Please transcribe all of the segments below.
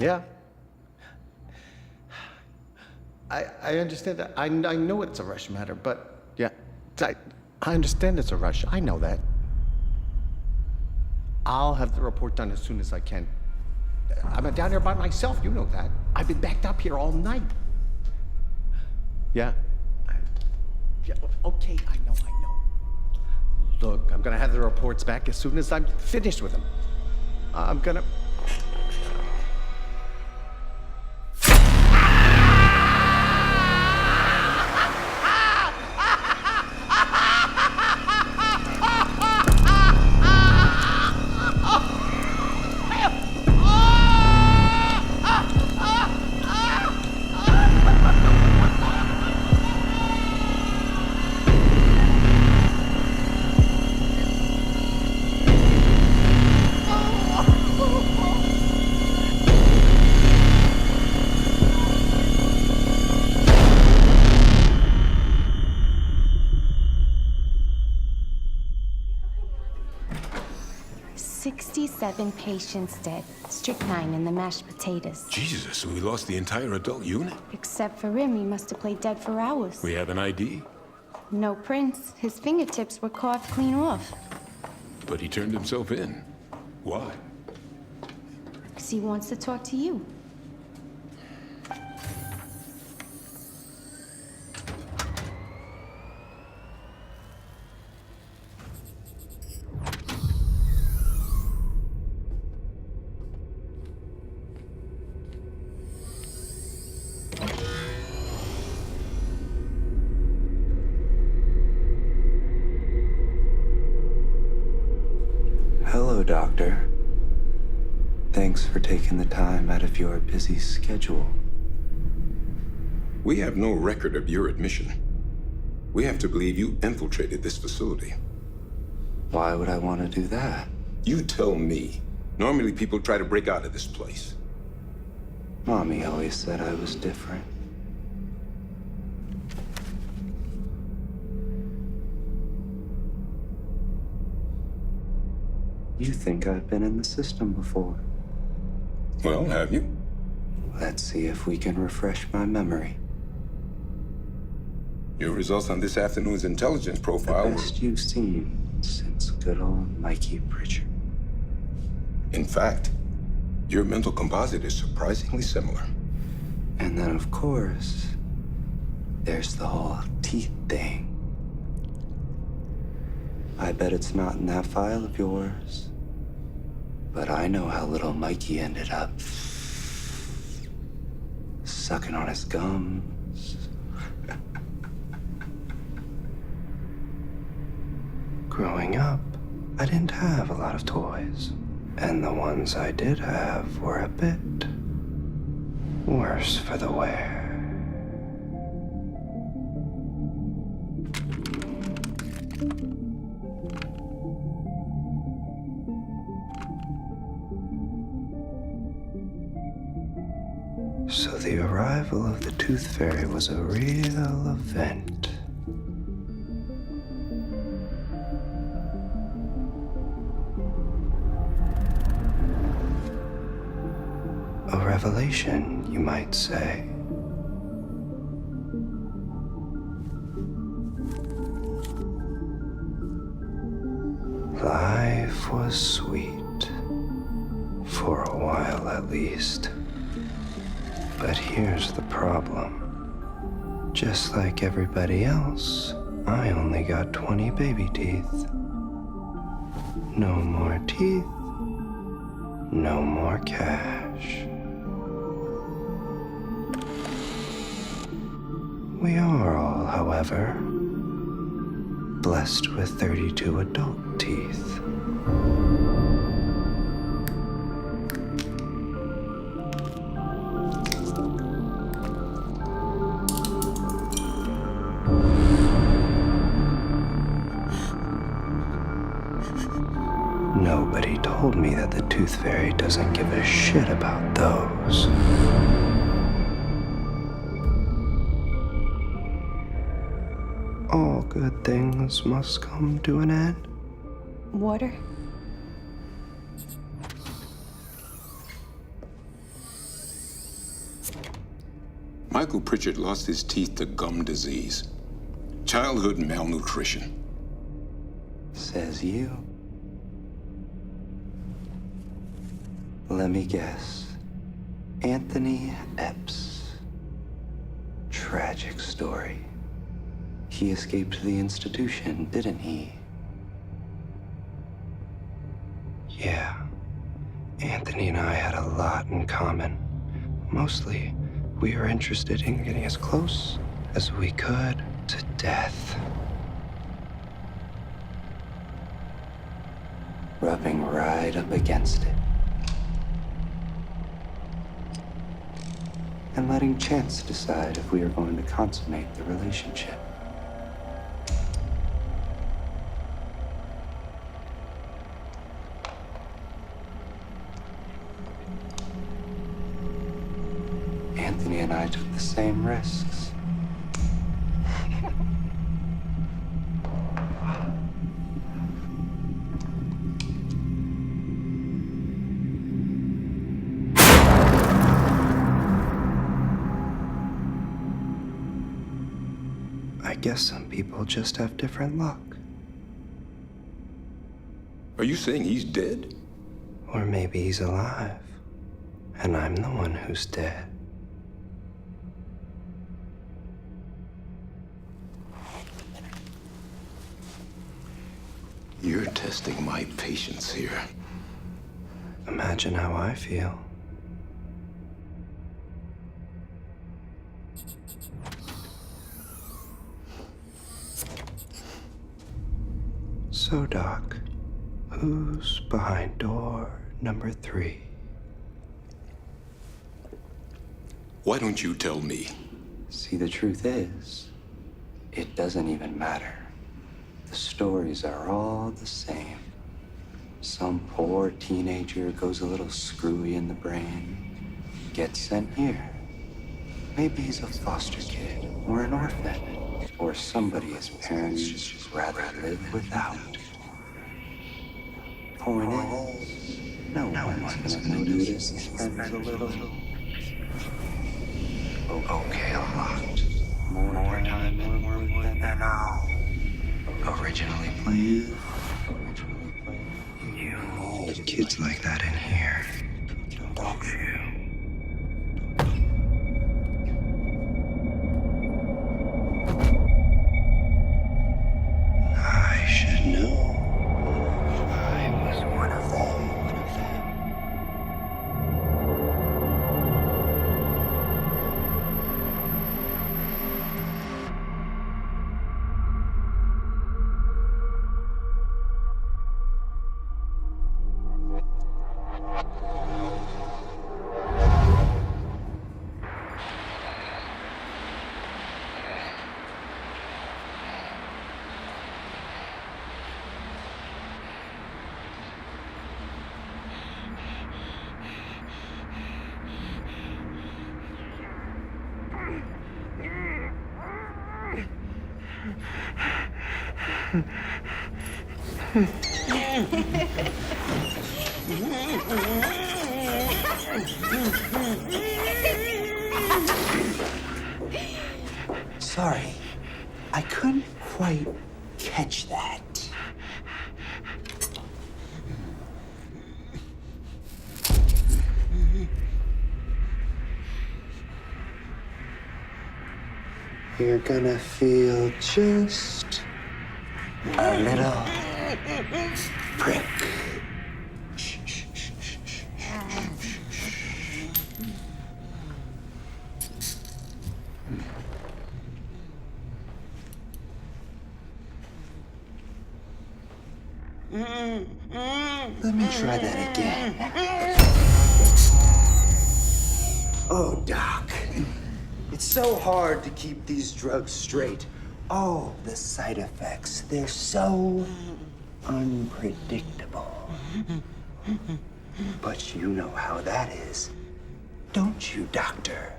Yeah. I understand that. I know it's a rush matter, but yeah, I understand it's a rush. I know that. I'll have the report done as soon as I can. I'm down here by myself, you know that. I've been backed up here all night. Yeah. Yeah, okay, I know. Look, I'm gonna have the reports back as soon as I'm finished with them. I'm gonna... Seven patients dead. Strychnine in the mashed potatoes. Jesus, we lost the entire adult unit? Except for him, he must have played dead for hours. We have an ID? No prints. His fingertips were carved clean off. But he turned himself in. Why? Because he wants to talk to you. Hello, Doctor. Thanks for taking the time out of your busy schedule. We have no record of your admission. We have to believe you infiltrated this facility. Why would I want to do that? You tell me. Normally people try to break out of this place. Mommy always said I was different. You think I've been in the system before. Well, have you? Let's see if we can refresh my memory. Your results on this afternoon's intelligence profile The best you've seen since good old Mikey Pritchard. In fact, your mental composite is surprisingly similar. And then, of course, there's the whole teeth thing. I bet it's not in that file of yours. But I know how little Mikey ended up. Sucking on his gums. Growing up, I didn't have a lot of toys. And the ones I did have were a bit worse for the wear. So the arrival of the Tooth Fairy was a real event. A revelation, you might say. Life was sweet, for a while at least. But here's the problem. Just like everybody else, I only got 20 baby teeth. No more teeth, no more cash. We are all, however, blessed with 32 adult teeth. Nobody told me that the Tooth Fairy doesn't give a shit about those. All good things must come to an end. Water? Michael Pritchard lost his teeth to gum disease. Childhood malnutrition. Says you. Let me guess. Anthony Epps. Tragic story. He escaped the institution, didn't he? Yeah. Anthony and I had a lot in common. Mostly, we were interested in getting as close as we could to death. Rubbing right up against it. And letting chance decide if we are going to consummate the relationship. Anthony and I took the same risks. I guess some people just have different luck. Are you saying he's dead? Or maybe he's alive, and I'm the one who's dead. You're testing my patience here. Imagine how I feel. So, Doc, who's behind door number 3? Why don't you tell me? See, the truth is, it doesn't even matter. The stories are all the same. Some poor teenager goes a little screwy in the brain, gets sent here. Maybe he's a foster kid, or an orphan, or somebody his parents just rather live without. Point is, no one's gonna notice his friends a little. Okay, a lot. More time and more wood than now. Originally planned. You need kids like that in here, don't you? I should know. I was one of them. Sorry, I couldn't quite catch that. You're gonna feel just a little prick. Let me try that again. Oh, Doc. It's so hard to keep these drugs straight. All the side effects, they're so unpredictable. But you know how that is, don't you, Doctor?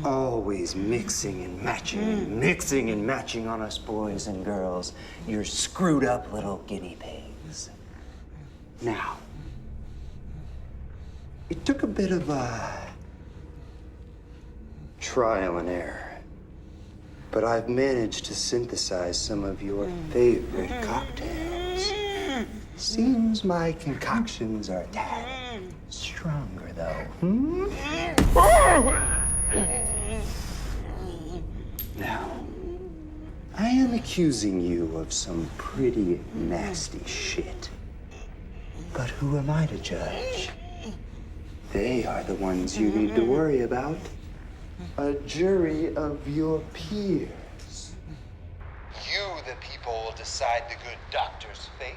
Always mixing and matching on us boys and girls. You're screwed up little guinea pigs. Now, it took a bit of trial and error. But I've managed to synthesize some of your favorite cocktails. Seems my concoctions are a tad stronger, though. Now, I am accusing you of some pretty nasty shit. But who am I to judge? They are the ones you need to worry about. A jury of your peers. You, the people, will decide the good doctor's fate.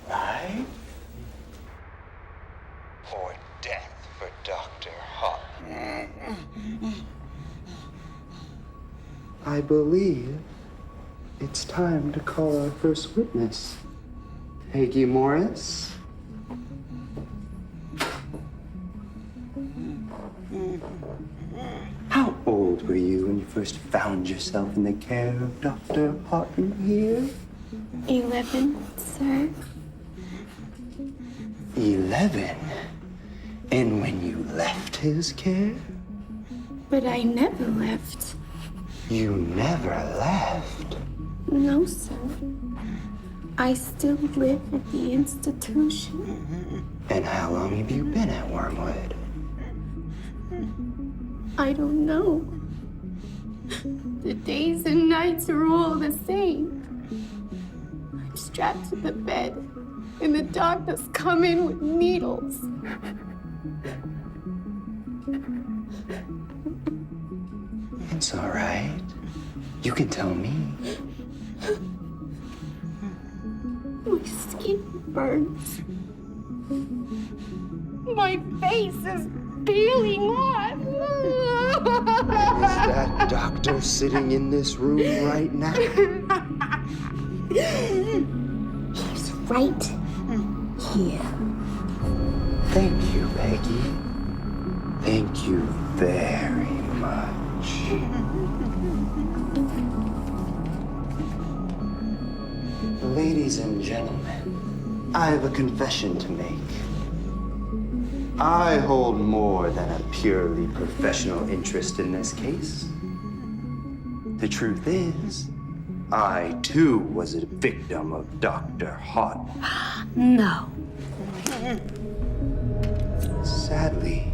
Right? Or death for Dr. Hop. I believe it's time to call our first witness. Peggy Morris. How old were you when you first found yourself in the care of Dr. Houghton here? 11, sir. 11? And when you left his care? But I never left. You never left? No, sir. I still live at the institution. And how long have you been at Wormwood? I don't know. The days and nights are all the same. I'm strapped to the bed, and the doctors come in with needles. It's all right. You can tell me. My skin burns. My face is peeling off. Is that doctor sitting in this room right now? He's right here. Thank you, Peggy. Thank you very much. Ladies and gentlemen, I have a confession to make. I hold more than a purely professional interest in this case. The truth is, I too was a victim of Dr. Houghton. No. Sadly,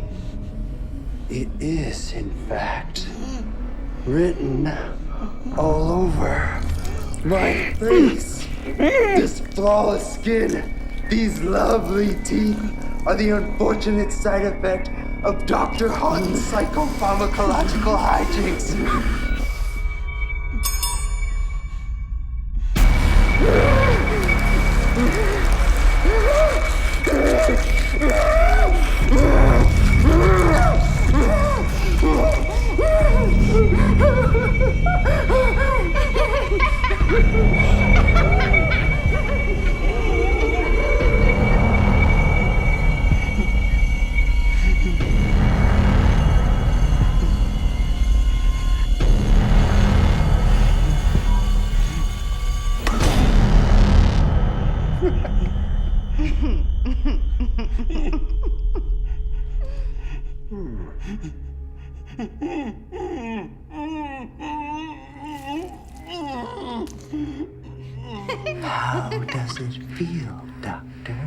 it is, in fact, written all over my face. This flawless skin, these lovely teeth are the unfortunate side effect of Dr. Houghton's psychopharmacological hijinks. How does it feel, Doctor?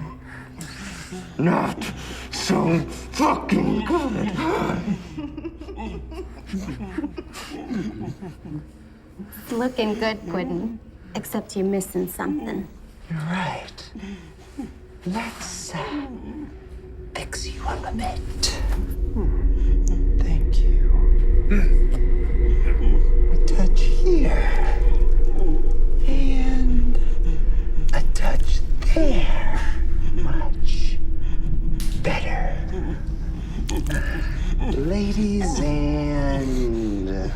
Not so fucking good. It's looking good, QUÍNN. Except you're missing something. You're right. Let's fix you up a bit. Thank you. A touch here. And a touch there. Much better. Ladies and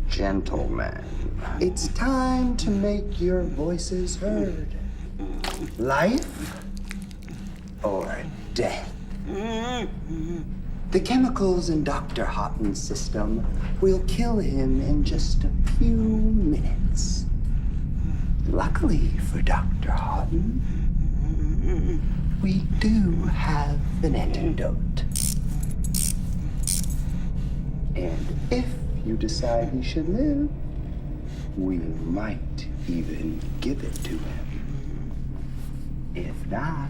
gentlemen, it's time to make your voices heard. Life or death? The chemicals in Dr. Houghton's system will kill him in just a few minutes. Luckily for Dr. Houghton, we do have an antidote. And if you decide he should live, we might even give it to him. If not,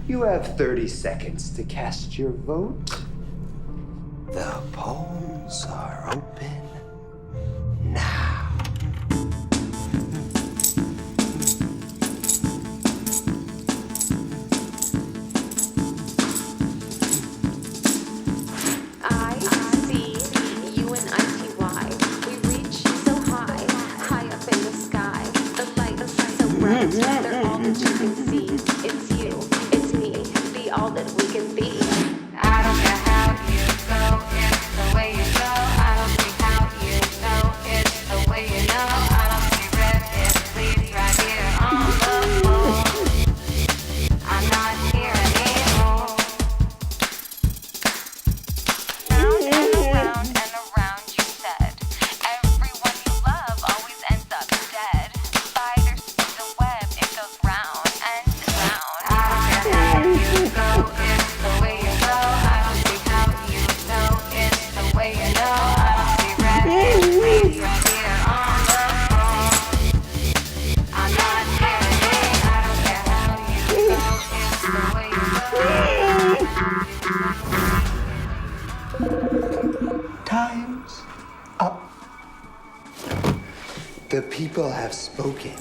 you have 30 seconds to cast your vote. The polls are open now. They're all that you can see. It's you, it's me, be all that we can be. I don't care how you go, it's the way you go. I don't see how you know, it's the way you know. I don't see red, it's please right here on the phone. I'm not here anymore. Round and around you said. Everyone you love always ends up dead. Spiders spin the web, it goes round and round. I don't care how you go, it's the way you go. I don't see how you know, it's the way you know. I don't see red, it's please right here on the phone. I'm not here anymore. I don't care how you go, it's the way you go. Time's up. The people have spoken.